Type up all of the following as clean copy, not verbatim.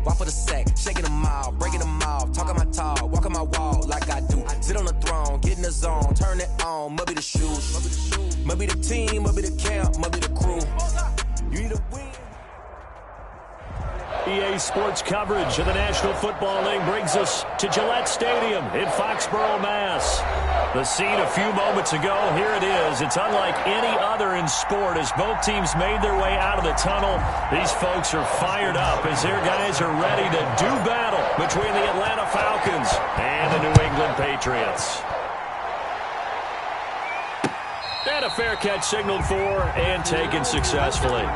walk for the sack, shaking them out, breaking them off, talking my talk, walking my walk like I do. Sit on the throne, get in the zone, turn it on, must be the shoes, must be the team, must be the camp, must be the crew. You need a win. EA Sports coverage of the National Football League brings us to Gillette Stadium in Foxborough, Mass. The scene a few moments ago, here it is. It's unlike any other in sport as both teams made their way out of the tunnel. These folks are fired up as their guys are ready to do battle between the Atlanta Falcons and the New England Patriots. And a fair catch signaled for and taken successfully.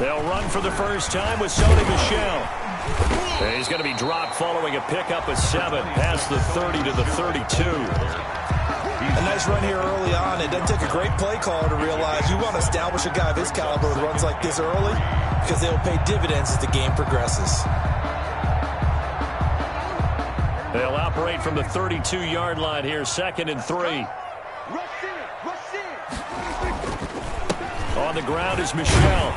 They'll run for the first time with Sony Michel. And he's going to be dropped following a pickup of 7 past the 30 to the 32. A nice run here early on. It doesn't take a great play caller to realize you want to establish a guy of his caliber who runs like this early because they'll pay dividends as the game progresses. They'll operate from the 32-yard line here, 2nd and 3. On the ground is Michel,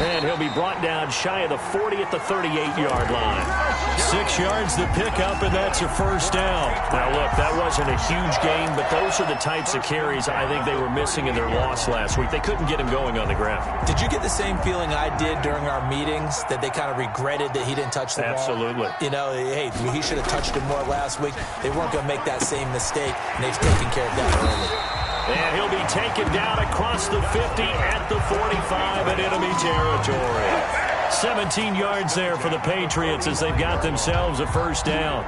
and he'll be brought down shy of the 40 at the 38-yard line. 6 yards to pick up, and that's a first down. Now, look, that wasn't a huge gain, but those are the types of carries I think they were missing in their loss last week. They couldn't get him going on the ground. Did you get the same feeling I did during our meetings, that they kind of regretted that he didn't touch the ball? Absolutely. You know, hey, he should have touched it more last week. They weren't going to make that same mistake, and they've taken care of that early. And he'll be taken down across the 50 at the 45 in enemy territory. 17 yards there for the Patriots as they've got themselves a first down.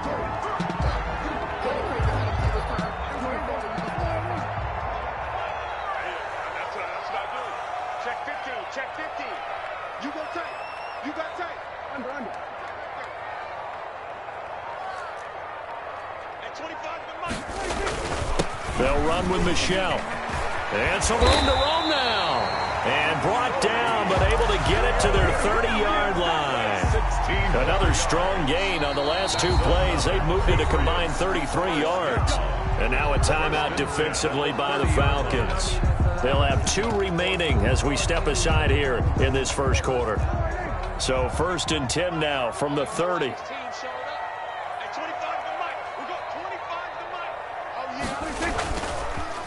Check 50, check 50. You go tight. You got tight. Under. At 25 to Mike. They'll run with Michel. And some room to roam now. And brought down, but able to get it to their 30-yard line. Another strong gain on the last 2 plays. They've moved it a combined 33 yards. And now a timeout defensively by the Falcons. They'll have 2 remaining as we step aside here in this first quarter. So 1st and 10 now from the 30.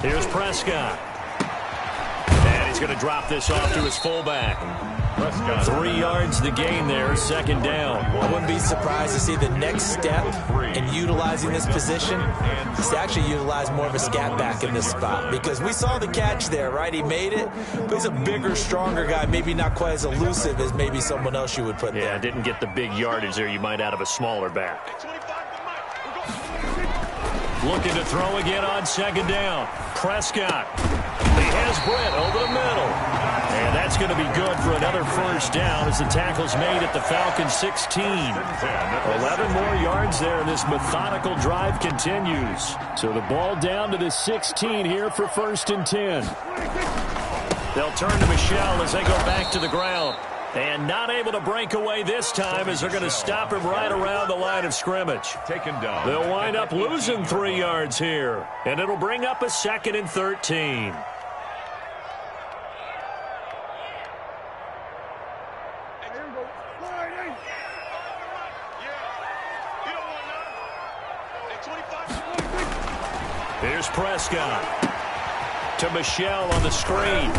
Here's Prescott. And he's going to drop this off to his fullback. 3 yards the gain there, 2nd down. I wouldn't be surprised to see the next step in utilizing this position is to actually utilize more of a scat back in this spot. Because we saw the catch there, right? He made it, but he's a bigger, stronger guy, maybe not quite as elusive as maybe someone else you would put there. Yeah, didn't get the big yardage there you might out of a smaller back. Looking to throw again on 2nd down. Prescott. He has Brett over the middle. And that's going to be good for another first down as the tackle's made at the Falcons 16. 11 more yards there, and this methodical drive continues. So the ball down to the 16 here for 1st and 10. They'll turn to Michel as they go back to the ground. And not able to break away this time as they're going to stop him right around the line of scrimmage. Taken down. They'll wind up losing 3 yards here. And it'll bring up a 2nd and 13. Here's Prescott. To Michel on the screen.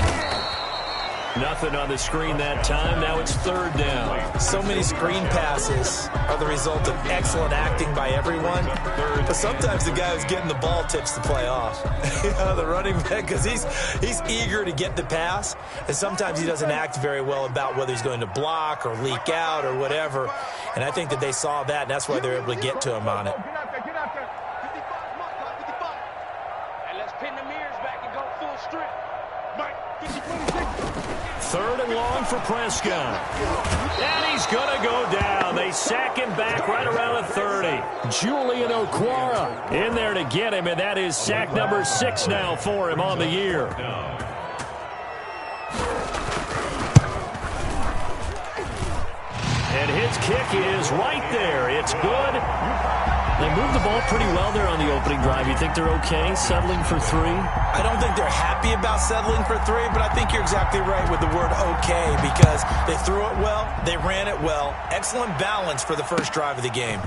Nothing on the screen that time. Now it's 3rd down. So many screen passes are the result of excellent acting by everyone. But sometimes the guy who's getting the ball tips the play off. You know, the running back, because he's eager to get the pass. And sometimes he doesn't act very well about whether he's going to block or leak out or whatever. And I think that they saw that, and that's why they're able to get to him on it. Get out there. 55. And let's pin the mirrors back and go full strip. Third and long for Prescott. And he's going to go down. They sack him back right around the 30. Julian Okwara in there to get him, and that is sack number 6 now for him on the year. And his kick is right there. It's good. They moved the ball pretty well there on the opening drive. You think they're okay settling for 3? I don't think they're happy about settling for 3, but I think you're exactly right with the word okay because they threw it well, they ran it well. Excellent balance for the first drive of the game.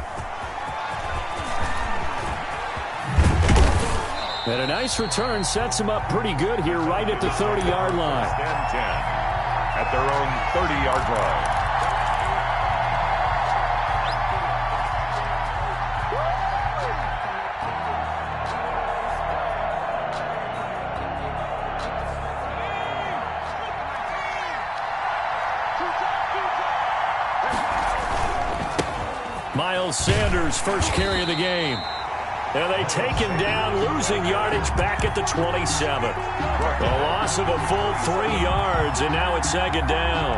And a nice return sets them up pretty good here right at the 30-yard line. 10-10 at their own 30-yard line. Miles Sanders, first carry of the game. And they take him down, losing yardage back at the 27. A loss of a full 3 yards, and now it's second down.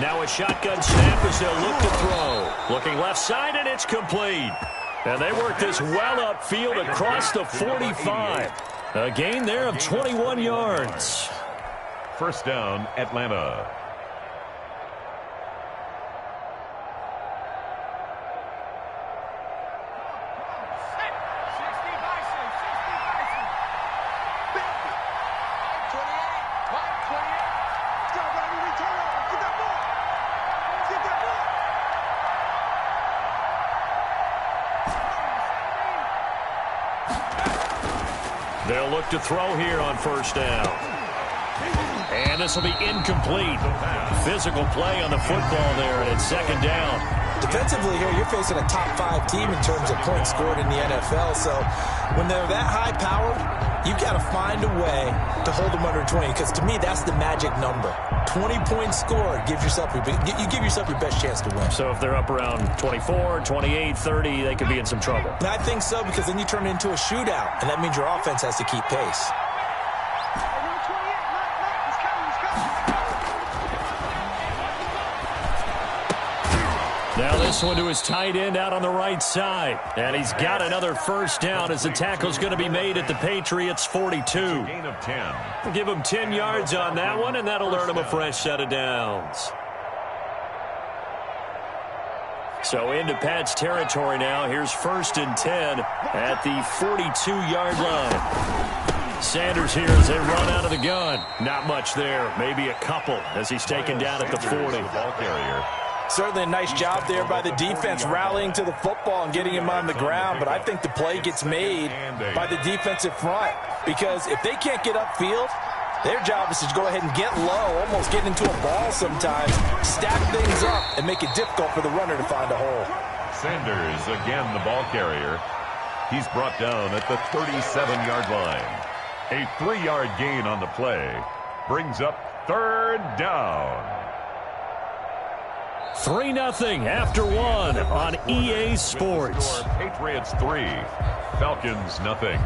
Now a shotgun snap as they'll look to throw. Looking left side, and it's complete. And they work this well upfield across the 45. A gain there of 21 yards. First down, Atlanta. They'll look to throw here on first down. And this will be incomplete. Physical play on the football there, and it's second down. Defensively here, you're facing a top 5 team in terms of points scored in the NFL. So when they're that high-powered, you've got to find a way to hold them under 20, because to me, that's the magic number. 20 points scored gives yourself you give yourself your best chance to win. So if they're up around 24, 28, 30, they could be in some trouble. And I think so, because then you turn it into a shootout, and that means your offense has to keep pace. Now this one to his tight end out on the right side. And he's got another first down as the tackle's going to be made at the Patriots' 42. Gain of 10. Give him 10 yards on that one, and that'll earn him a fresh set of downs. So into Pat's territory now. Here's first and 10 at the 42-yard line. Sanders here as they run out of the gun. Not much there. Maybe a couple as he's taken down at the 40. Ball carrier. Certainly a nice job there by the defense rallying to the football and getting him on the ground, but I think the play gets made by the defensive front, because if they can't get upfield, their job is to go ahead and get low, almost get into a ball sometimes, stack things up, and make it difficult for the runner to find a hole. Sanders, again the ball carrier. He's brought down at the 37-yard line. A 3-yard gain on the play brings up third down. 3-0 after one on EA Sports. Patriots 3, Falcons nothing.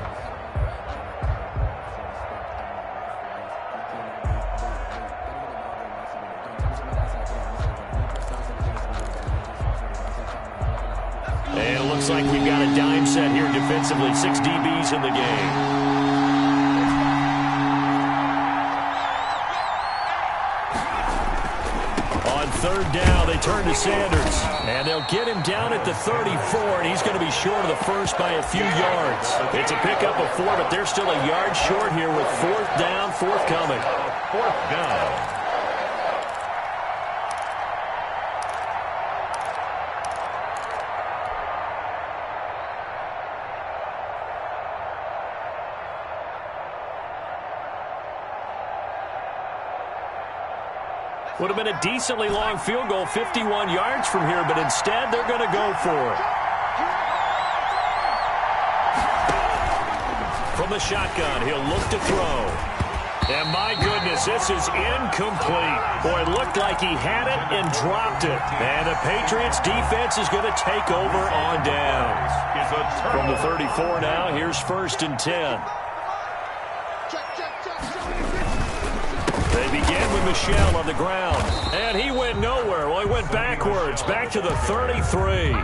And it looks like we've got a dime set here defensively. 6 DBs in the game. Third down, they turn to Sanders, and they'll get him down at the 34, and he's going to be short of the first by a few yards. It's a pickup of 4, but they're still a yard short here with fourth down forthcoming. Fourth down. Would have been a decently long field goal, 51 yards from here, but instead they're going to go for it. From the shotgun, he'll look to throw. And my goodness, this is incomplete. Boy, it looked like he had it and dropped it. And the Patriots defense is going to take over on downs. From the 34 now, here's 1st and 10. They begin with Michel on the ground. And he went nowhere. Well, he went backwards, back to the 33.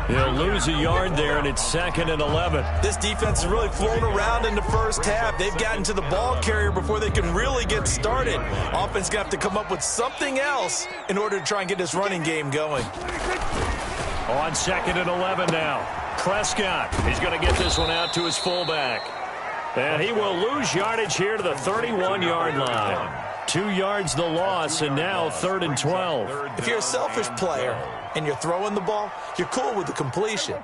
He'll lose a yard there, and it's 2nd and 11. This defense has really flown around in the first half. They've gotten to the ball carrier before they can really get started. Offense going to have to come up with something else in order to try and get this running game going. On 2nd and 11 now. Prescott, he's going to get this one out to his fullback. And he will lose yardage here to the 31-yard line. 2 yards the loss, and now 3rd and 12. If you're a selfish player and you're throwing the ball, you're cool with the completion.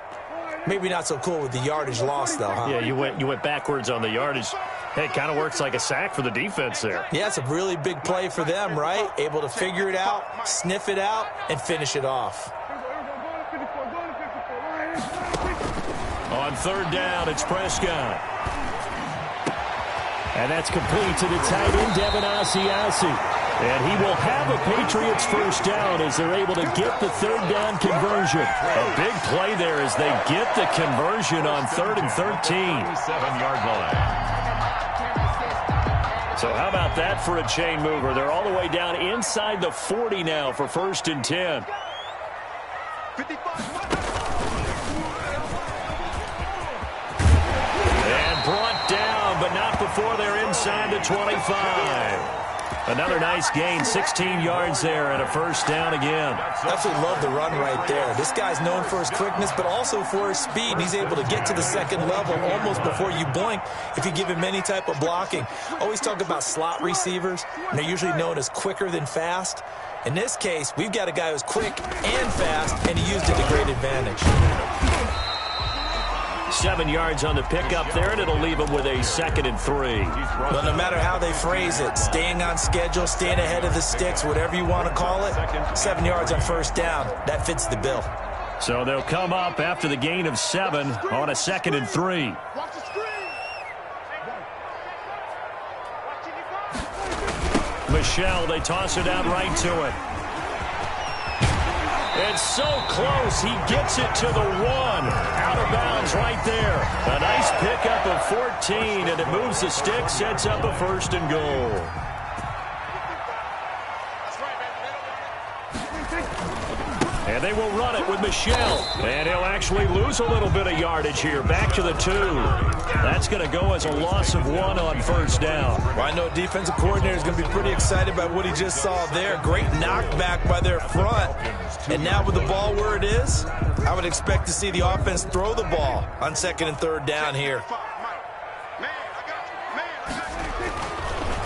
Maybe not so cool with the yardage loss, though, huh? Yeah, you went backwards on the yardage. Hey, it kind of works like a sack for the defense there. Yeah, it's a really big play for them, right? Able to figure it out, sniff it out, and finish it off. On 3rd down, it's Prescott. And that's complete to the tight end, Devin Asiasi. And he will have a Patriots 1st down as they're able to get the 3rd down conversion. A big play there as they get the conversion on 3rd and 13. 7-yard line. So how about that for a chain mover? They're all the way down inside the 40 now for 1st and 10. And brought down, but not before they're inside the 25. Another nice gain, 16 yards there, and a 1st down again. Absolutely love the run right there. This guy's known for his quickness, but also for his speed. And he's able to get to the 2nd level almost before you blink if you give him any type of blocking. Always talk about slot receivers, and they're usually known as quicker than fast. In this case, we've got a guy who's quick and fast, and he used it to great advantage. 7 yards on the pickup there, and it'll leave him with a 2nd and 3. Well, no matter how they phrase it, staying on schedule, staying ahead of the sticks, whatever you want to call it, 7 yards on 1st down, that fits the bill. So they'll come up after the gain of 7 on a 2nd and 3. Michel, they toss it out right to it. It's so close, he gets it to the 1. Out of bounds right there. A nice pickup of 14, and it moves the stick, sets up a 1st and goal. And they will run it with Michel. And he'll actually lose a little bit of yardage here. Back to the 2. That's going to go as a loss of 1 on 1st down. Well, I know defensive coordinator is going to be pretty excited by what he just saw there. Great knockback by their front. And now with the ball where it is, I would expect to see the offense throw the ball on 2nd and 3rd down here.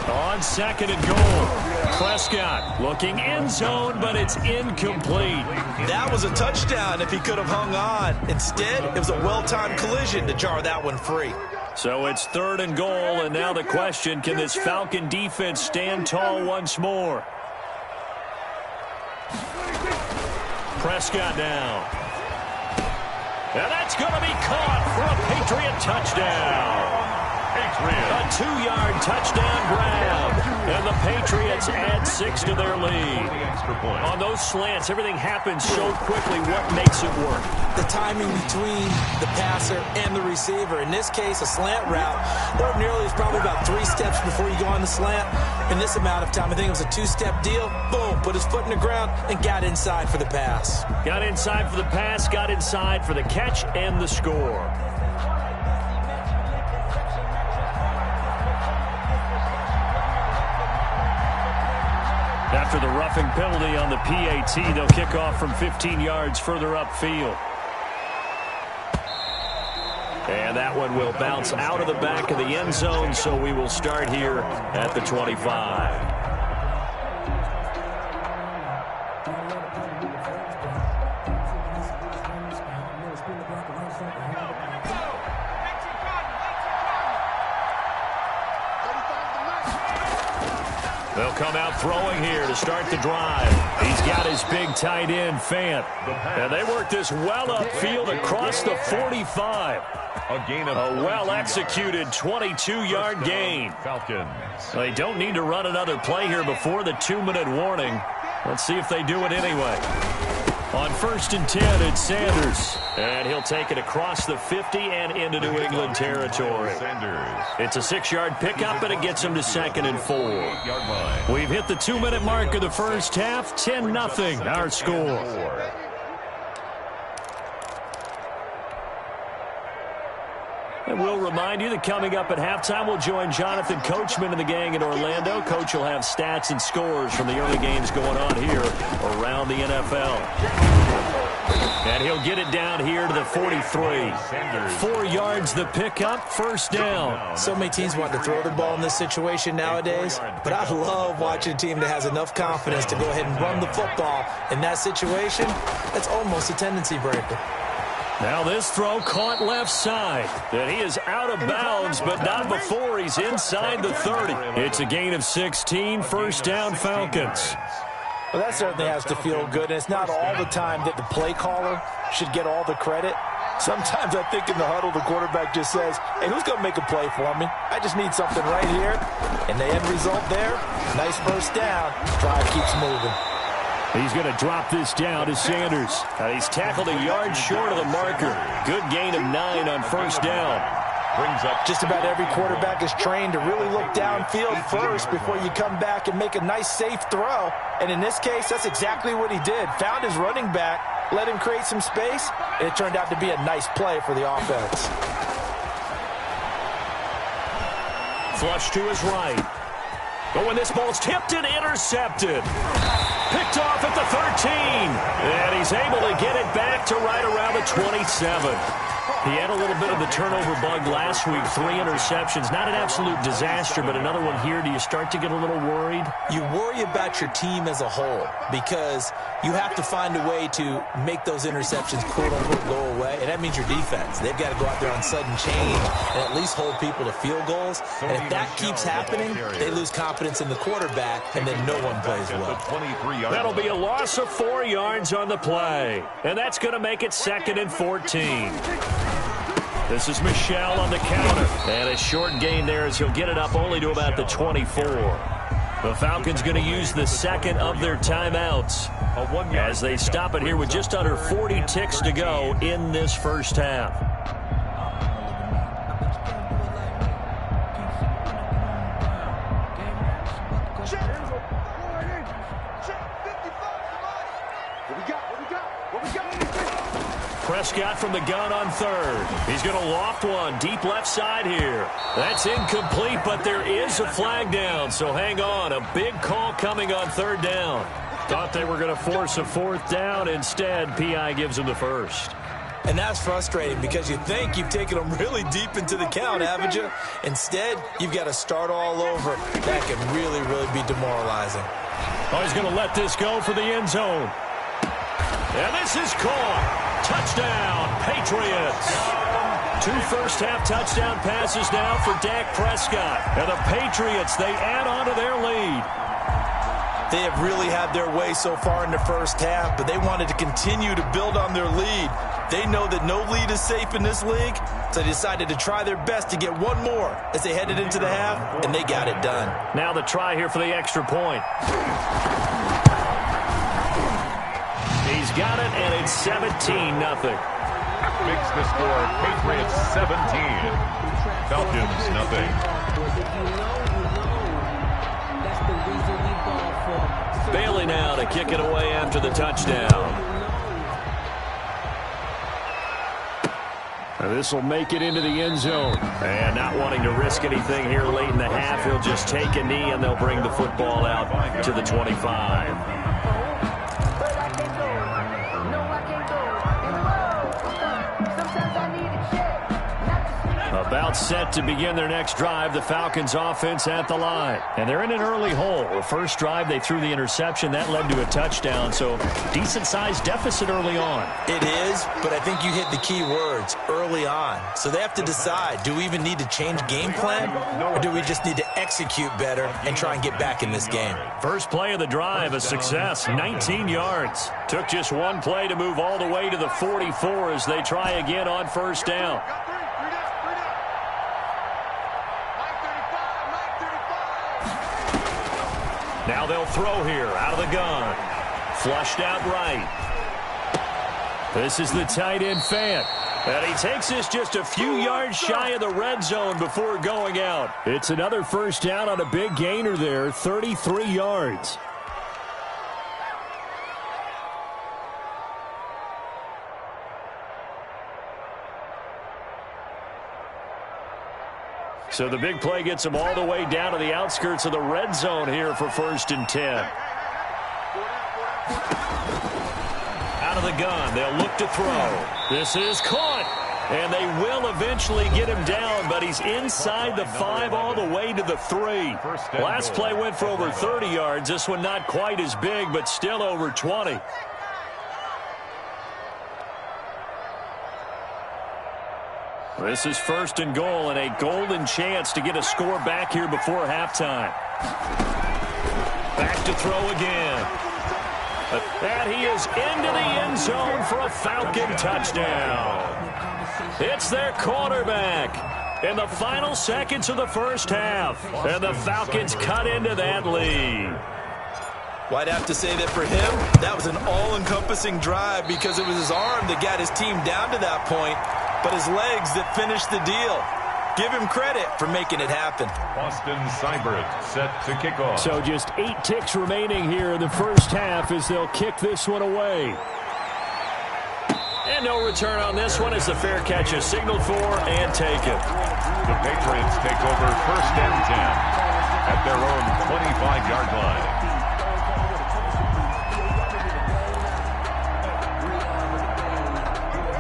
On 2nd and goal. Prescott looking end zone, but it's incomplete. That was a touchdown if he could have hung on. Instead, it was a well-timed collision to jar that one free. So it's 3rd and goal, and now the question, can this Falcon defense stand tall once more? Prescott now. And that's going to be caught for a Patriot touchdown. A 2-yard touchdown grab. And the Patriots add 6 to their lead. On those slants, everything happens so quickly. What makes it work? The timing between the passer and the receiver. In this case, a slant route. Ordinarily, it's probably about 3 steps before you go on the slant. In this amount of time, I think it was a 2-step deal. Boom, put his foot in the ground and got inside for the pass. Got inside for the pass, got inside for the catch and the score. After the roughing penalty on the PAT, they'll kick off from 15 yards further upfield. And that one will bounce out of the back of the end zone, so we will start here at the 25. They'll come out throwing here to start the drive. He's got his big tight end, Fant. And they work this well upfield across the 45. A gain of a well-executed 22-yard gain. Falcons. They don't need to run another play here before the 2-minute warning. Let's see if they do it anyway. On 1st and 10, it's Sanders. And he'll take it across the 50 and into New England territory. It's a 6-yard pickup, and it gets him to 2nd and 4. We've hit the 2-minute mark of the first half. 10-0, our score. And we'll remind you that coming up at halftime, we'll join Jonathan Coachman and the gang in Orlando. Coach will have stats and scores from the early games going on here around the NFL. And he'll get it down here to the 43. 4 yards the pickup, 1st down. So many teams want to throw the ball in this situation nowadays, but I love watching a team that has enough confidence to go ahead and run the football. In that situation, that's almost a tendency breaker. Now this throw caught left side. And he is out of bounds, but not before he's inside the 30. It's a gain of 16, 1st down Falcons. Well, that certainly has to feel good, and it's not all the time that the play caller should get all the credit. Sometimes I think in the huddle, the quarterback just says, hey, who's going to make a play for me? I just need something right here. And the end result there, nice 1st down. Drive keeps moving. He's going to drop this down to Sanders. He's tackled a yard short of the marker. Good gain of 9 on 1st down. Brings up just about every quarterback is trained to really look downfield first before you come back and make a nice, safe throw. And in this case, that's exactly what he did. Found his running back, let him create some space, and it turned out to be a nice play for the offense. Flush to his right. Oh, and this ball's tipped and intercepted. Picked off at the 13. And he's able to get it back to right around the 27. He had a little bit of the turnover bug last week. 3 interceptions. Not an absolute disaster, but another one here. Do you start to get a little worried? You worry about your team as a whole because you have to find a way to make those interceptions, quote-unquote, go away. And that means your defense. They've got to go out there on sudden change and at least hold people to field goals. And if that keeps happening, they lose confidence in the quarterback, and then no one plays well. That'll be a loss of 4 yards on the play. And that's going to make it 2nd and 14. This is Michelle on the counter. And a short gain there as he'll get it up only to about the 24. The Falcons going to use the 2nd of their timeouts as they stop it here with just under 40 ticks to go in this first half. Prescott from the gun on 3rd. He's going to loft one deep left side here. That's incomplete, but there is a flag down, so hang on. A big call coming on 3rd down. Thought they were going to force a 4th down. Instead, PI gives them the 1st. And that's frustrating because you think you've taken them really deep into the count, haven't you? Instead, you've got to start all over. That can really, really be demoralizing. Oh, he's going to let this go for the end zone. And this is caught. Touchdown, Patriots. 2 first-half touchdown passes now for Dak Prescott. And the Patriots, they add on to their lead. They have really had their way so far in the first half, but they wanted to continue to build on their lead. They know that no lead is safe in this league, so they decided to try their best to get one more as they headed into the half, and they got it done. Now the try here for the extra point. He's got it, and it's 17-0. Makes the score Patriots 17. Falcons nothing. Bailey now to kick it away after the touchdown. This will make it into the end zone. And not wanting to risk anything here late in the half, he'll just take a knee, and they'll bring the football out to the 25. About set to begin their next drive, the Falcons offense at the line. And they're in an early hole. The first drive, they threw the interception. That led to a touchdown, so decent-sized deficit early on. It is, but I think you hit the key words, early on. So they have to decide, do we even need to change game plan, or do we just need to execute better and try and get back in this game? First play of the drive, a success, 19 yards. Took just one play to move all the way to the 44 as they try again on 1st down. Now they'll throw here out of the gun. Flushed out right. This is the tight end Fant. And he takes this just a few yards shy of the red zone before going out. It's another first down on a big gainer there, 33 yards. So the big play gets them all the way down to the outskirts of the red zone here for 1st and 10. Out of the gun, they'll look to throw. This is caught, and they will eventually get him down, but he's inside the 5 all the way to the 3. Last play went for over 30 yards. This one not quite as big, but still over 20. This is 1st and goal, and a golden chance to get a score back here before halftime. Back to throw again. And he is into the end zone for a Falcon touchdown. It's their quarterback in the final seconds of the first half. And the Falcons cut into that lead. Well, I'd have to say that for him, that was an all-encompassing drive because it was his arm that got his team down to that point, but his legs that finished the deal. Give him credit for making it happen. Austin Seibert set to kick off. So just 8 ticks remaining here in the first half as they'll kick this one away. And no return on this one as the fair catch is signaled for and taken. The Patriots take over 1st and 10 at their own 25-yard line.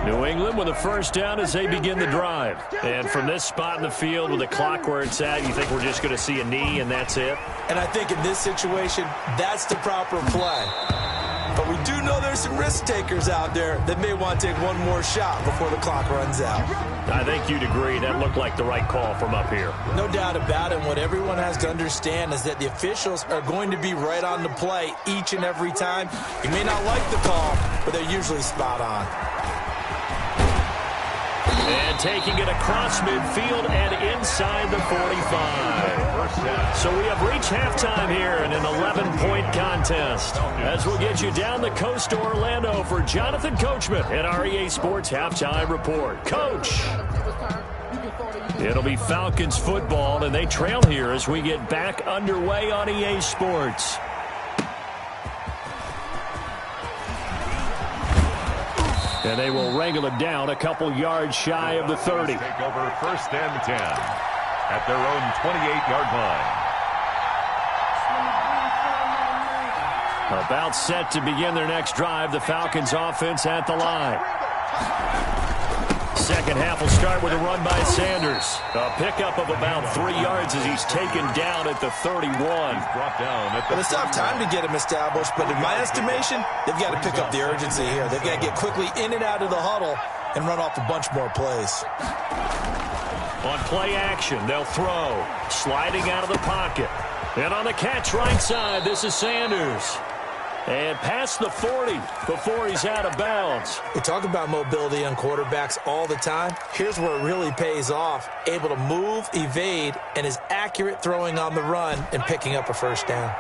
New England with a first down as they begin the drive. And from this spot in the field with the clock where it's at, you think we're just going to see a knee and that's it? And I think in this situation, that's the proper play. But we do know there's some risk takers out there that may want to take one more shot before the clock runs out. I think you'd agree that looked like the right call from up here. No doubt about it. What everyone has to understand is that the officials are going to be right on the play each and every time. You may not like the call, but they're usually spot on. And taking it across midfield and inside the 45. So we have reached halftime here in an 11-point contest. As we'll get you down the coast to Orlando for Jonathan Coachman at our EA Sports Halftime Report. Coach! It'll be Falcons football, and they trail here as we get back underway on EA Sports. And they will wrangle it down a couple yards shy of the 30. Take over 1st and 10 at their own 28-yard line. About set to begin their next drive, the Falcons offense at the line. Second half will start with a run by Sanders. A pickup of about 3 yards as he's taken down at the 31. Brought down at the Well, it's not time to get him established, but in my estimation, they've got to pick up the urgency here. They've got to get quickly in and out of the huddle and run off a bunch more plays. On play action, they'll throw. Sliding out of the pocket. And on the catch right side, this is Sanders. And past the 40 before he's out of bounds. We talk about mobility on quarterbacks all the time. Here's where it really pays off. Able to move, evade, and is accurate throwing on the run and picking up a first down.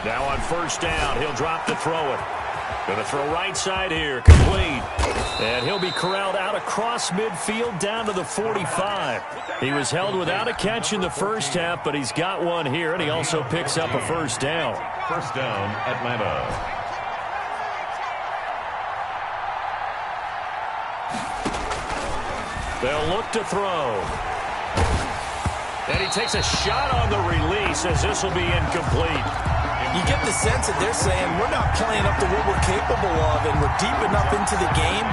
Now on first down, he'll drop to throw it. Going to throw right side here, complete. And he'll be corralled out across midfield down to the 45. He was held without a catch in the first half, but he's got one here, and he also picks up a first down. First down, Atlanta. They'll look to throw. And he takes a shot on the release as this will be incomplete. You get the sense that they're saying we're not playing up to what we're capable of, and we're deep enough into the game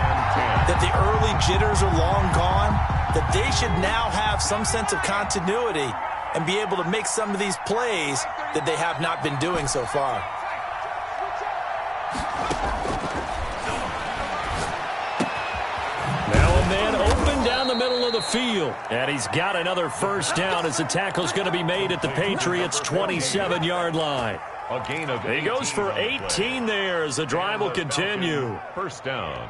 that the early jitters are long gone, that they should now have some sense of continuity and be able to make some of these plays that they have not been doing so far. Now a man open down the middle of the field. And he's got another first down as the tackle's going to be made at the Patriots' 27-yard line. A gain of He goes for 18 there as the drive will continue. First down.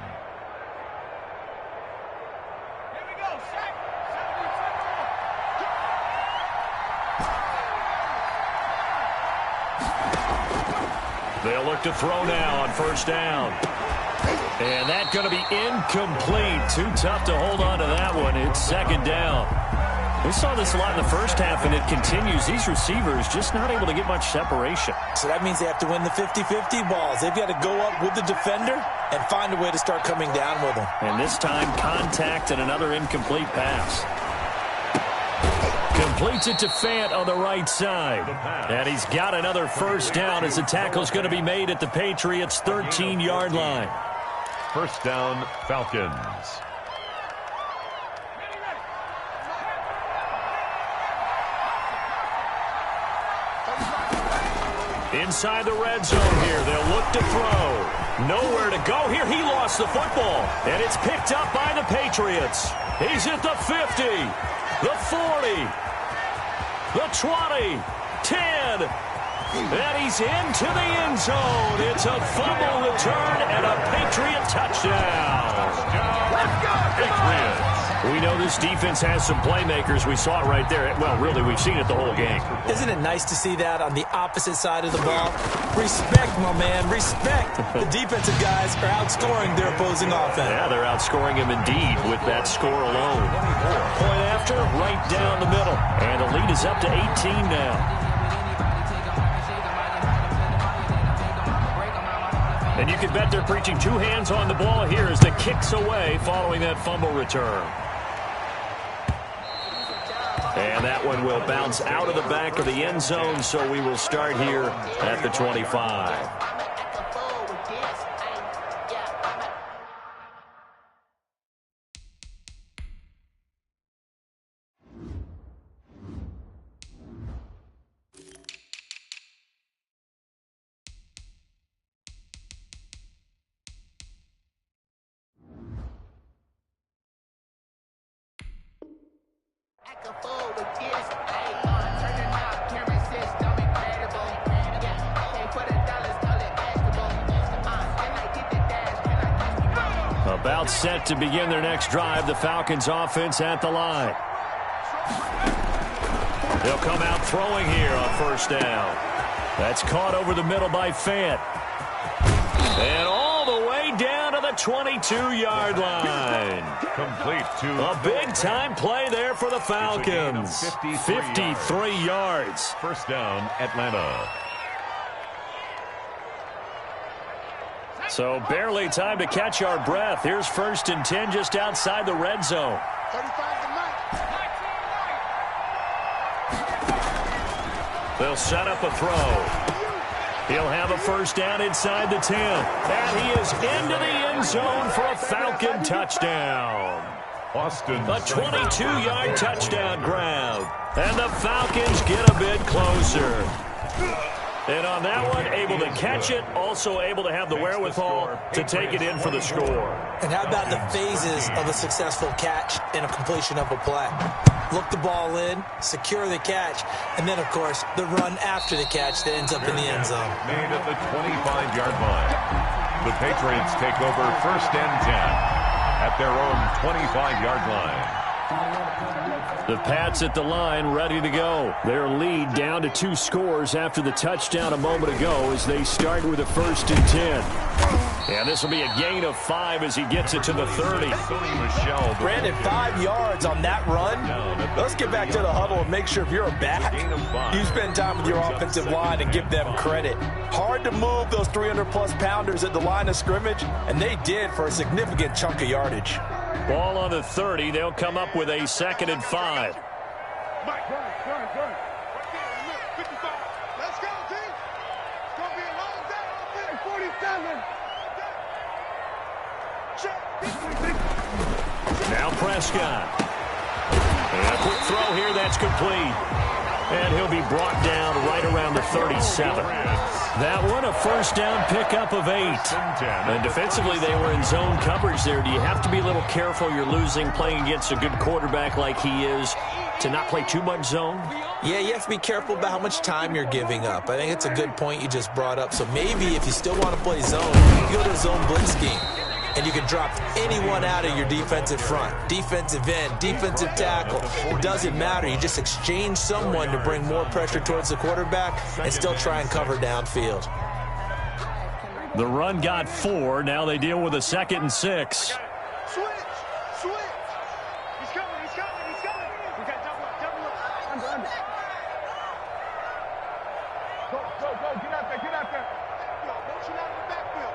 They'll look to throw now on first down. And that's going to be incomplete. Too tough to hold on to that one. It's second down. We saw this a lot in the first half, and it continues. These receivers just not able to get much separation. So that means they have to win the 50-50 balls. They've got to go up with the defender and find a way to start coming down with them. And this time, contact and another incomplete pass. Completes it to Fant on the right side. And he's got another first down as the tackle's going to be made at the Patriots' 13-yard line. First down, Falcons. Inside the red zone here. They'll look to throw. Nowhere to go here. He lost the football. And it's picked up by the Patriots. He's at the 50, the 40, the 20, 10. And he's into the end zone. It's a fumble return and a Patriot touchdown. Let's go, Patriots. We know this defense has some playmakers. We saw it right there. Well, really, we've seen it the whole game. Isn't it nice to see that on the opposite side of the ball? Respect, my man, respect. The defensive guys are outscoring their opposing offense. Yeah, they're outscoring him indeed with that score alone. Point after, right down the middle. And the lead is up to 18 now. And you can bet they're preaching two hands on the ball here as the kick's away following that fumble return. And that one will bounce out of the back of the end zone, so we will start here at the 25. About set to begin their next drive, the Falcons offense at the line. They'll come out throwing here on first down. That's caught over the middle by Fant. And all the way down to the 22-yard line. Complete to a big-time play there for the Falcons. 53 yards. First down, Atlanta. So barely time to catch our breath. Here's 1st and 10 just outside the red zone. 35 to 9. They'll set up a throw. He'll have a first down inside the 10. And he is into the end zone for a Falcon touchdown. Austin. A 22-yard touchdown grab. And the Falcons get a bit closer. And on that one, able to catch it, also able to have the wherewithal to take it in for the score. And how about the phases of a successful catch and a completion of a play? Look the ball in, secure the catch, and then, of course, the run after the catch that ends up in the end zone. Made at the 25-yard line. The Patriots take over 1st and 10 at their own 25-yard line. The Pats at the line, ready to go. Their lead down to 2 scores after the touchdown a moment ago as they start with a 1st and 10. And this will be a gain of 5 as he gets it to the 30. Brandon, 5 yards on that run. Let's get back to the huddle and make sure if you're a back, you spend time with your offensive line and give them credit. Hard to move those 300-plus pounders at the line of scrimmage, and they did for a significant chunk of yardage. Ball on the 30. They'll come up with a 2nd and 5. Mike, run. 55. Let's go, team. It's going to be a long day. 47. Now Prescott. And a quick throw here. That's complete. And he'll be brought down right around the 37. That one, a first down pickup of 8. And defensively, they were in zone coverage there. Do you have to be a little careful? You're losing, playing against a good quarterback like he is, to not play too much zone? Yeah, you have to be careful about how much time you're giving up. I think it's a good point you just brought up. So maybe if you still want to play zone, you go to a zone blitz scheme. And you can drop anyone out of your defensive front, defensive end, defensive tackle. It doesn't matter. You just exchange someone to bring more pressure towards the quarterback and still try and cover downfield. The run got 4. Now they deal with a 2nd and 6. Switch. He's coming. We got double up. Under. Go. Get out there. Motion out of the backfield.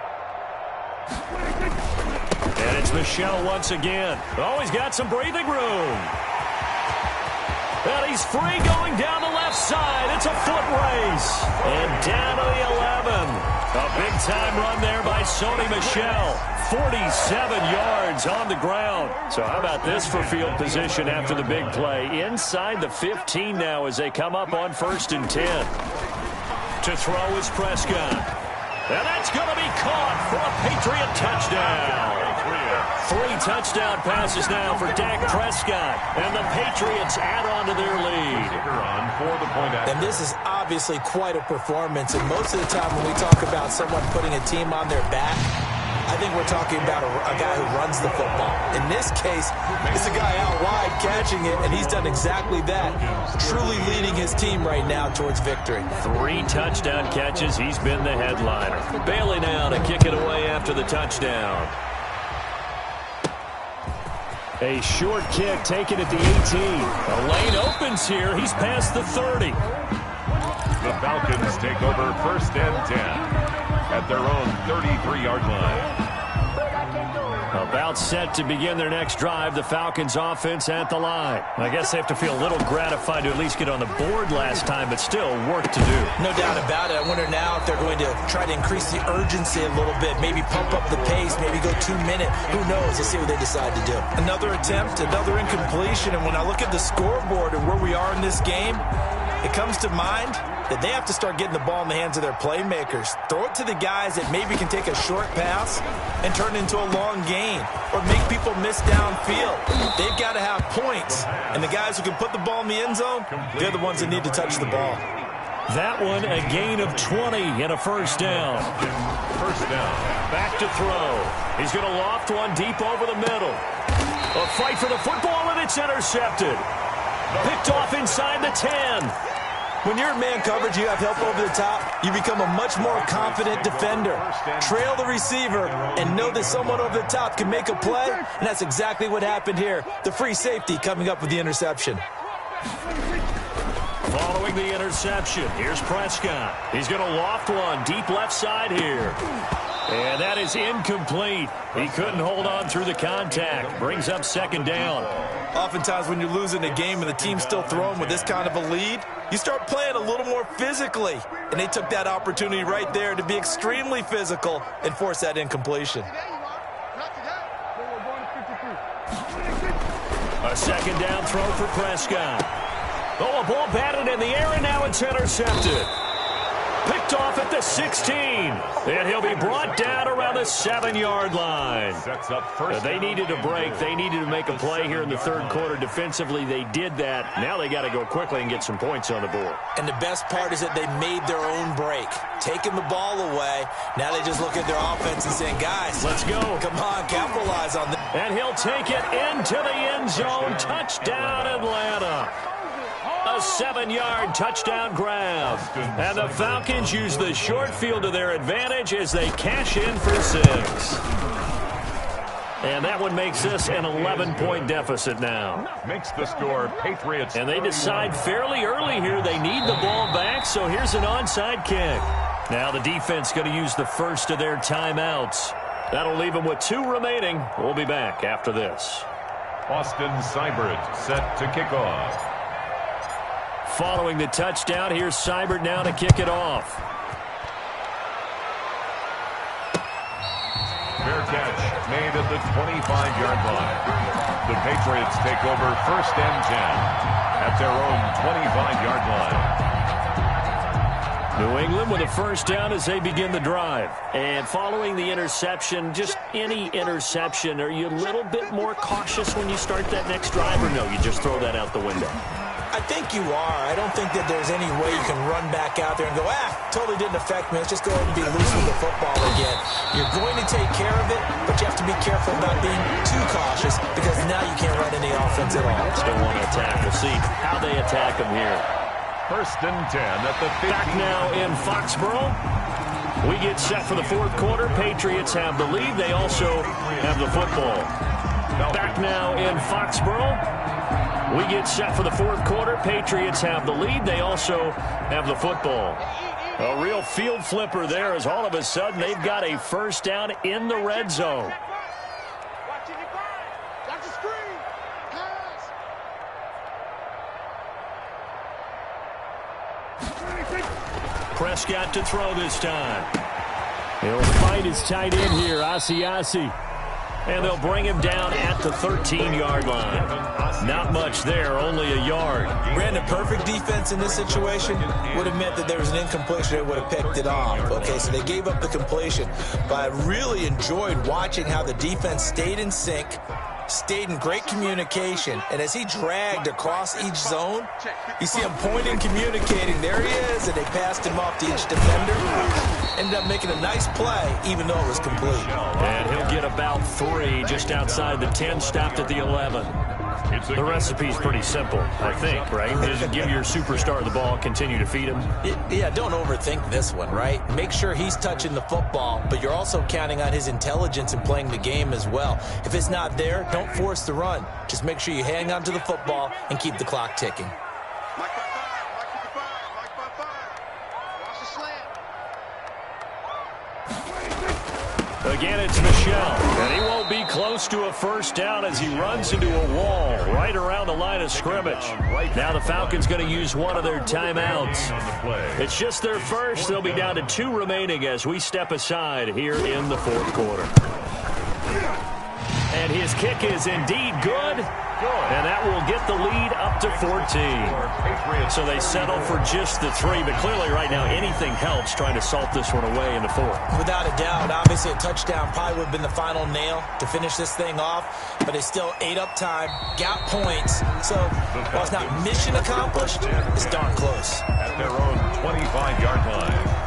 And it's Michel once again. Oh, he's got some breathing room. And he's free going down the left side. It's a foot race. And down to the 11. A big-time run there by Sony Michel. 47 yards on the ground. So how about this for field position after the big play? Inside the 15 now as they come up on 1st and 10. To throw is Prescott. And that's going to be caught for a Patriot touchdown. 3 touchdown passes now for Dak Prescott. And the Patriots add on to their lead. And this is obviously quite a performance. And most of the time when we talk about someone putting a team on their back, I think we're talking about a guy who runs the football. In this case, it's a guy out wide catching it, and he's done exactly that. Truly leading his team right now towards victory. 3 touchdown catches. He's been the headliner. Bailey now to kick it away after the touchdown. A short kick taken at the 18. The lane opens here. He's past the 30. The Falcons take over 1st and 10 at their own 33-yard line. About set to begin their next drive. The Falcons offense at the line. I guess they have to feel a little gratified to at least get on the board last time, but still work to do. No doubt about it. I wonder now if they're going to try to increase the urgency a little bit, maybe pump up the pace, maybe go 2-minute. Who knows? Let's see what they decide to do. Another attempt, another incompletion, and when I look at the scoreboard and where we are in this game, it comes to mind that they have to start getting the ball in the hands of their playmakers. Throw it to the guys that maybe can take a short pass and turn it into a long gain or make people miss downfield. They've got to have points, and the guys who can put the ball in the end zone, they're the ones that need to touch the ball. That one, a gain of 20 and a 1st down. 1st down. Back to throw. He's going to loft one deep over the middle. A fight for the football, and it's intercepted. Picked off inside the 10. When you're in man coverage, you have help over the top, you become a much more confident defender. Trail the receiver and know that someone over the top can make a play, and that's exactly what happened here. The free safety coming up with the interception. Following the interception, here's Prescott. He's going to loft one deep left side here. And that is incomplete. He couldn't hold on through the contact. Brings up 2nd down. Oftentimes when you're losing a game and the team's still throwing with this kind of a lead, you start playing a little more physically. And they took that opportunity right there to be extremely physical and force that incompletion. A 2nd down throw for Prescott. Oh, a ball batted in the air, and now it's intercepted. Picked off at the 16. And he'll be brought down around the 7-yard line. They needed a break. They needed to make a play here in the 3rd quarter. Defensively, they did that. Now they got to go quickly and get some points on the board. And the best part is that they made their own break. Taking the ball away. Now they just look at their offense and saying, guys, let's go. Come on, capitalize on this. And he'll take it into the end zone. Touchdown, Atlanta. A 7-yard touchdown grab. And the Falcons use the short field to their advantage as they cash in for 6. And that one makes this an 11-point deficit now. Makes the score Patriots. And they decide fairly early here they need the ball back, so here's an onside kick. Now the defense going to use the first of their timeouts. That'll leave them with 2 remaining. We'll be back after this. Austin Seibert set to kick off. Following the touchdown, here's Seibert now to kick it off. Fair catch made at the 25-yard line. The Patriots take over 1st and 10 at their own 25-yard line. New England with a 1st down as they begin the drive. And following the interception, just any interception, are you a little bit more cautious when you start that next drive, or no, you just throw that out the window? I think you are. I don't think that there's any way you can run back out there and go, totally didn't affect me. Let's just go ahead and be loose with the football again. You're going to take care of it, but you have to be careful about being too cautious because now you can't run any offense at all. Still want to attack. We'll see how they attack them here. 1st and 10 at the 15. Back now in Foxborough. We get set for the fourth quarter. Patriots have the lead. They also have the football. Back now in Foxborough. We get set for the fourth quarter. Patriots have the lead. They also have the football. A real field flipper there as all of a sudden they've got a first down in the red zone. Prescott to throw this time. He'll find his tight end here, Asiasi. And they'll bring him down at the 13-yard line. Not much there, only a yard. Brandon, perfect defense in this situation would have meant that there was an incompletion. They would have picked it off. Okay, so they gave up the completion. But I really enjoyed watching how the defense stayed in sync, stayed in great communication, and as he dragged across each zone, you see him pointing, communicating. There he is, and they passed him off to each defender. Ended up making a nice play, even though it was complete. And he'll get about 3 just outside the 10, stopped at the 11. The recipe's pretty simple, I think, right? Just give your superstar the ball, continue to feed him. Yeah, don't overthink this one, right? Make sure he's touching the football, but you're also counting on his intelligence in playing the game as well. If it's not there, don't force the run. Just make sure you hang on to the football and keep the clock ticking. Again, it's Michel, and he won't be close to a first down as he runs into a wall right around the line of scrimmage. Now the Falcons going to use one of their timeouts. It's just their first. They'll be down to 2 remaining as we step aside here in the fourth quarter. And his kick is indeed good, and that will get the lead up to 14. So they settle for just the 3, but clearly right now anything helps trying to salt this one away in the 4th. Without a doubt, obviously a touchdown probably would have been the final nail to finish this thing off, but they still ate up time, got points, so while it's not mission accomplished, it's darn close. At their own 25-yard line.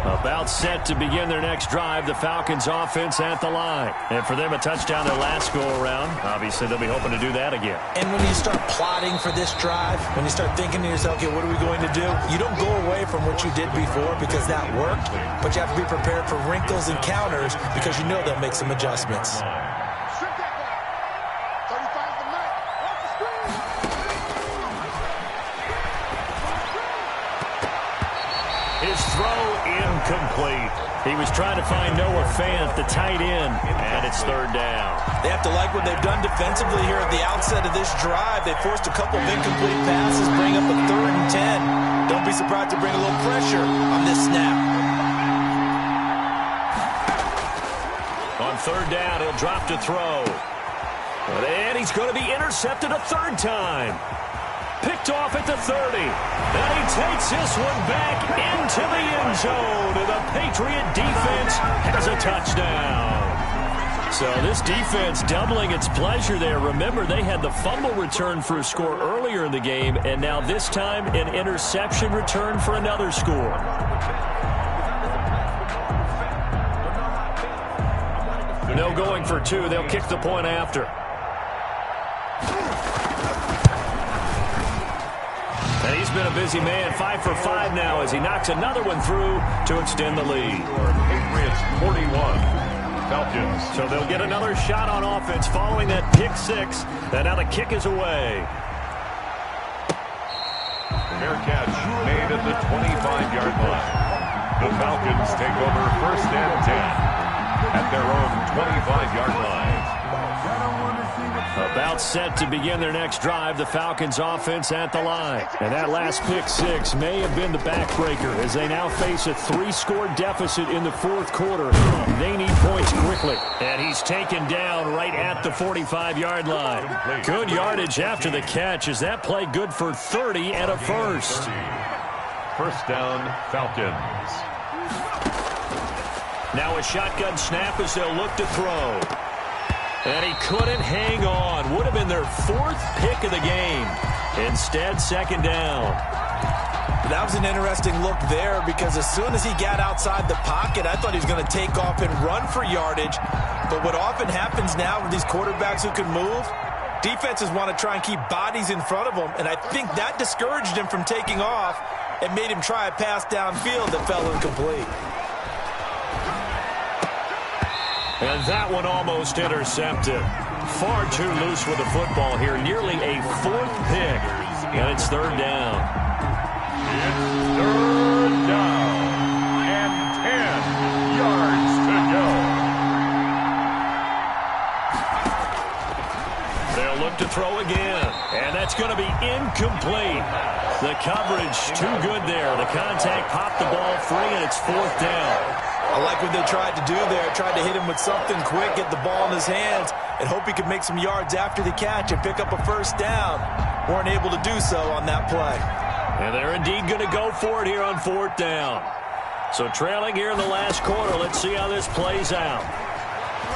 About set to begin their next drive, the Falcons offense at the line. And for them, a touchdown their last go-around. Obviously, they'll be hoping to do that again. And when you start plotting for this drive, when you start thinking to yourself, okay, what are we going to do? You don't go away from what you did before because that worked, but you have to be prepared for wrinkles and counters because you know they'll make some adjustments. His throw incomplete. He was trying to find Noah Fant, the tight end, and it's 3rd down. They have to like what they've done defensively here at the outset of this drive. They forced a couple of incomplete passes, bring up a 3rd and 10. Don't be surprised to bring a little pressure on this snap. On 3rd down, he'll drop to throw. And he's going to be intercepted a 3rd time. Picked off at the 30. And he takes this one back into the end zone. And the Patriot defense has a touchdown. So this defense doubling its pleasure there. Remember, they had the fumble return for a score earlier in the game, and now this time an interception return for another score. No going for 2. They'll kick the point after. And he's been a busy man, 5 for 5 now as he knocks another one through to extend the lead. Patriots 41, Falcons. So they'll get another shot on offense following that pick 6. And now the kick is away. Fair catch made at the 25-yard line. The Falcons take over 1st and 10 at their own 25-yard line. About set to begin their next drive, the Falcons offense at the line. And that last pick 6 may have been the backbreaker as they now face a 3-score deficit in the 4th quarter. They need points quickly. And he's taken down right at the 45-yard line. Good yardage after the catch. Is that play good for 30 and a first? First down, Falcons. Now a shotgun snap as they'll look to throw. And he couldn't hang on. Would have been their 4th pick of the game. Instead, 2nd down. That was an interesting look there because as soon as he got outside the pocket, I thought he was going to take off and run for yardage. But what often happens now with these quarterbacks who can move, defenses want to try and keep bodies in front of them, and I think that discouraged him from taking off. and made him try a pass downfield that fell incomplete. And that one almost intercepted. Far too loose with the football here. Nearly a 4th pick. And it's 3rd down. It's 3rd down. And 10 yards to go. They'll look to throw again. And that's going to be incomplete. The coverage too good there. The contact popped the ball free, and it's 4th down. I like what they tried to do there. Tried to hit him with something quick, get the ball in his hands, and hope he could make some yards after the catch and pick up a 1st down. Weren't able to do so on that play. And they're indeed going to go for it here on 4th down. So trailing here in the last quarter. Let's see how this plays out.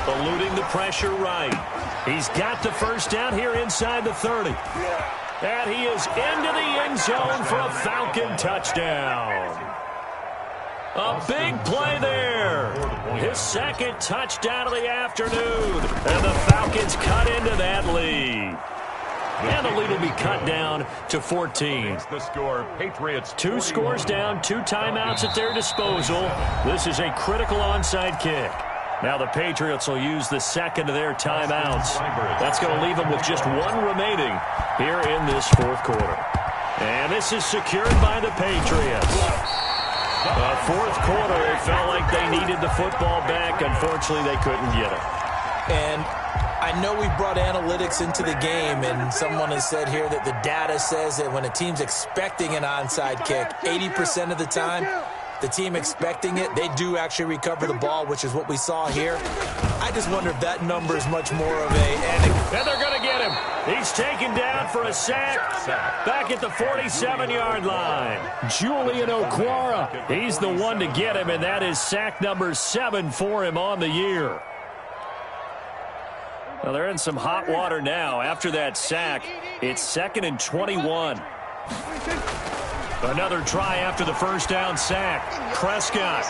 Eluding the pressure right. He's got the 1st down here inside the 30. And he is into the end zone for a Falcon touchdown. A big play there. His 2nd touchdown of the afternoon. And the Falcons cut into that lead. And the lead will be cut down to 14. The score, Patriots 2 scores down, 2 timeouts at their disposal. This is a critical onside kick. Now the Patriots will use the 2nd of their timeouts. That's going to leave them with just 1 remaining here in this 4th quarter. And this is secured by the Patriots. 4th quarter, it felt like they needed the football back. Unfortunately, they couldn't get it. And I know we brought analytics into the game, and someone has said here that the data says that when a team's expecting an onside kick, 80% of the time, the team expecting it, they do actually recover the ball, which is what we saw here. I just wonder if that number is much more of a... And they're going to get him. He's taken down for a sack back at the 47-yard line. Julian Okwara, he's the one to get him, and that is sack number 7 for him on the year. Well, they're in some hot water now. After that sack, it's 2nd and 21. Another try after the 1st down sack. Prescott.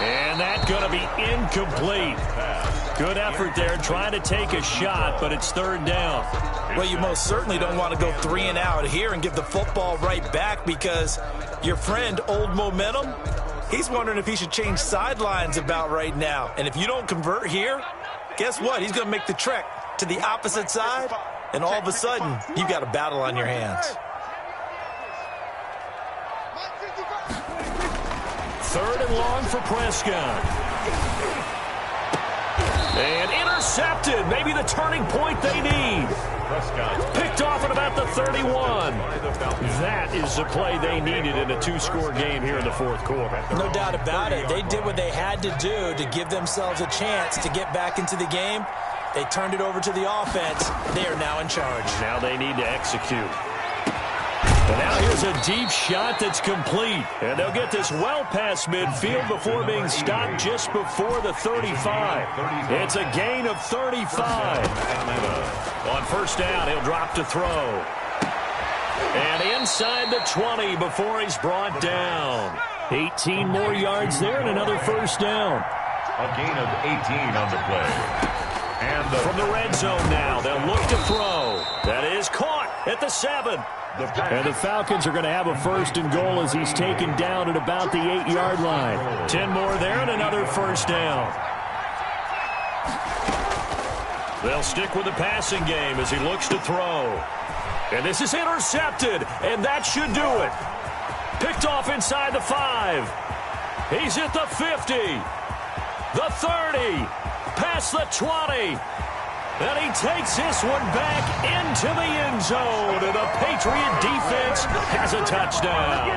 And that's going to be incomplete. Good effort there trying to take a shot, but it's 3rd down. Well, you most certainly don't want to go 3 and out here and give the football right back, because your friend, Old Momentum, he's wondering if he should change sidelines about right now. And if you don't convert here, guess what? He's going to make the trek to the opposite side, and all of a sudden, you've got a battle on your hands. 3rd and long for Prescott. And intercepted. Maybe the turning point they need. Prescott Picked off at about the 31. That is the play they needed in a 2-score game here in the 4th quarter. No doubt about it. They did what they had to do to give themselves a chance to get back into the game. They turned it over to the offense. They are now in charge. Now they need to execute. And now here's a deep shot that's complete. And they'll get this well past midfield before being stopped just before the 35. It's a gain of 35. On 1st down, he'll drop to throw. And inside the 20 before he's brought down. 18 more yards there and another 1st down. a gain of 18 on the play. And from the red zone now, they'll look to throw. That is caught at the 7. And the Falcons are going to have a 1st and goal as he's taken down at about the 8-yard line. 10 more there and another 1st down. They'll stick with the passing game as he looks to throw. And this is intercepted, and that should do it. Picked off inside the 5. He's at the 50, the 30, past the 20. And he takes this one back into the end zone, and the Patriot defense has a touchdown.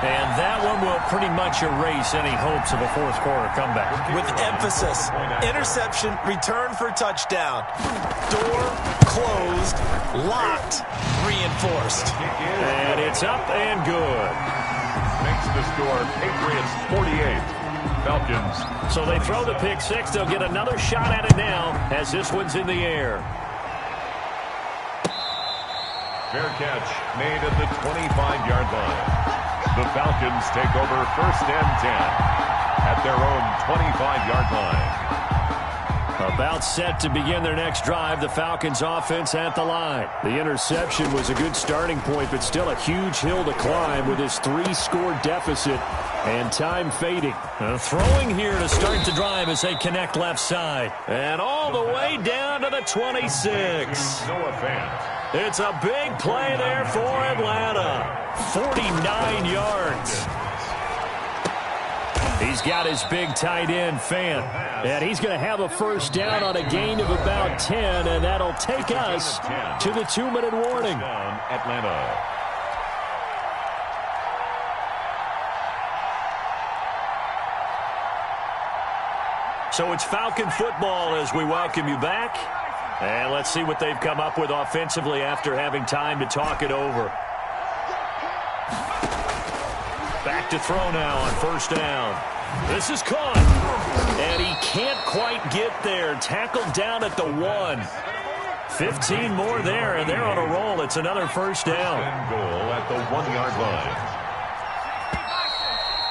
And that one will pretty much erase any hopes of a 4th quarter comeback. With emphasis, interception, return for touchdown. Door closed, locked, reinforced. And it's up and good. Makes the score Patriots 48. Falcons. So they throw the pick 6. They'll get another shot at it now as this one's in the air. Fair catch made at the 25-yard line. The Falcons take over 1st and 10 at their own 25-yard line. About set to begin their next drive, the Falcons offense at the line. The interception was a good starting point, but still a huge hill to climb with this 3-score deficit and time fading. Throwing here to start the drive as they connect left side. And all the way down to the 26. Noah Fant. It's a big play there for Atlanta. 49 yards. He's got his big tight end, Fant. And he's going to have a first down on a gain of about 10, and that'll take us to the 2-minute warning. Atlanta. So it's Falcon football as we welcome you back. And let's see what they've come up with offensively after having time to talk it over. Back to throw now on first down. This is caught. And he can't quite get there. Tackled down at the 1. 15 more there, and they're on a roll. It's another first down. Goal at the 1-yard line.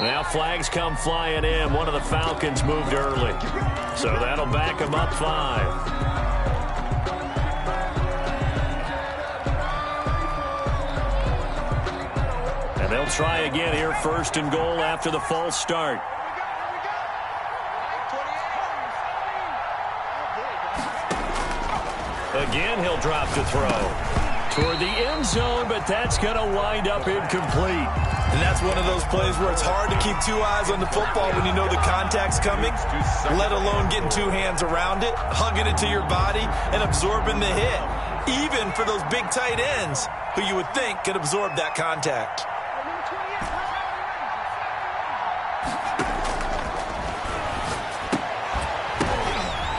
Now flags come flying in. One of the Falcons moved early. So that'll back them up 5. And they'll try again here, first and goal after the false start. Again, he'll drop to throw toward the end zone, but that's going to wind up incomplete. And that's one of those plays where it's hard to keep 2 eyes on the football when you know the contact's coming, let alone getting 2 hands around it, hugging it to your body, and absorbing the hit, even for those big tight ends who you would think could absorb that contact.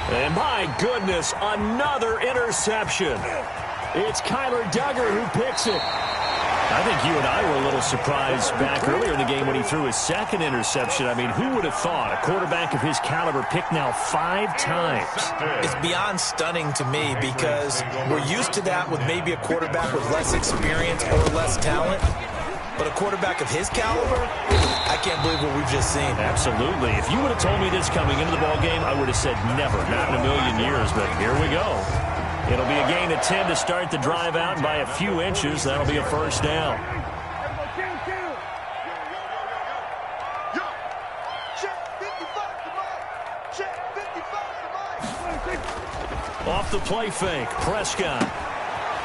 And my goodness, another interception. It's Kyler Duggar who picks it. I think you and I were a little surprised back earlier in the game when he threw his second interception. I mean, who would have thought a quarterback of his caliber picked now 5 times? It's beyond stunning to me because we're used to that with maybe a quarterback with less experience or less talent. But a quarterback of his caliber, I can't believe what we've just seen. Absolutely. If you would have told me this coming into the ballgame, I would have said never, not in a million years. But here we go. It'll be a gain of 10 to start the drive out, and by a few inches, that'll be a first down. Off the play fake, Prescott.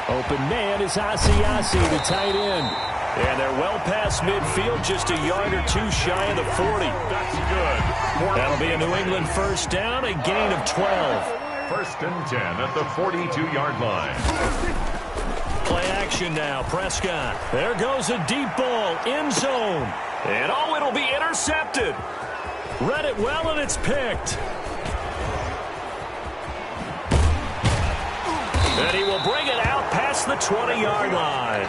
Open man is Asiasi, the tight end. And they're well past midfield, just a yard or 2 shy of the 40. That's good. That'll be a New England first down, a gain of 12. First and 10 at the 42-yard line. Play action now, Prescott. There goes a deep ball, end zone. And oh, it'll be intercepted. Read it well, and it's picked. And he will bring it out past the 20-yard line.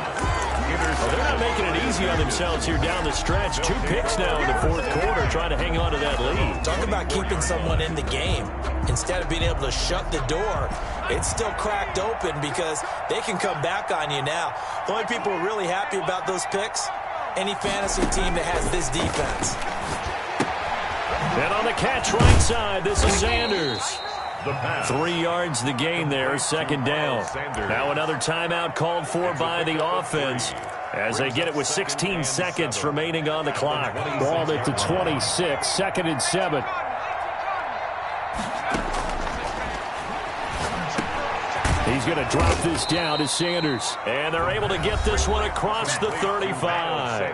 Well, they're not making it easy on themselves here down the stretch. 2 picks now in the 4th quarter, trying to hang on to that lead. Talk about keeping someone in the game. Instead of being able to shut the door, it's still cracked open because they can come back on you now. The only people who are really happy about those picks, any fantasy team that has this defense. And on the catch right side, this is Sanders. 3 yards the gain there, second down. Now another timeout called for by the offense as they get it with 16 seconds remaining on the clock. Ball at the 26, 2nd and 7. He's going to drop this down to Sanders. And they're able to get this one across the 35.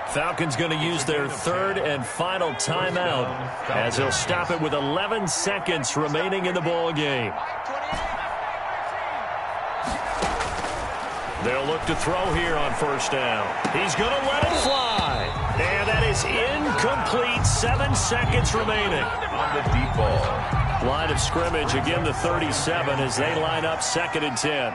Falcons going to use their 3rd and final timeout as they'll stop it with 11 seconds remaining in the ball game. They'll look to throw here on first down. He's going to let it fly. And that is incomplete. 7 seconds remaining. On the deep ball. Line of scrimmage, again the 37 as they line up 2nd and 10.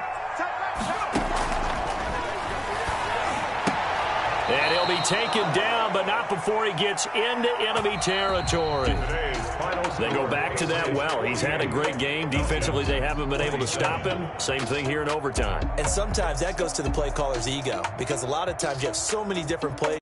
And he'll be taken down, but not before he gets into enemy territory. They go back to that well. He's had a great game. Defensively, they haven't been able to stop him. Same thing here in overtime. And sometimes that goes to the play caller's ego because a lot of times you have so many different plays.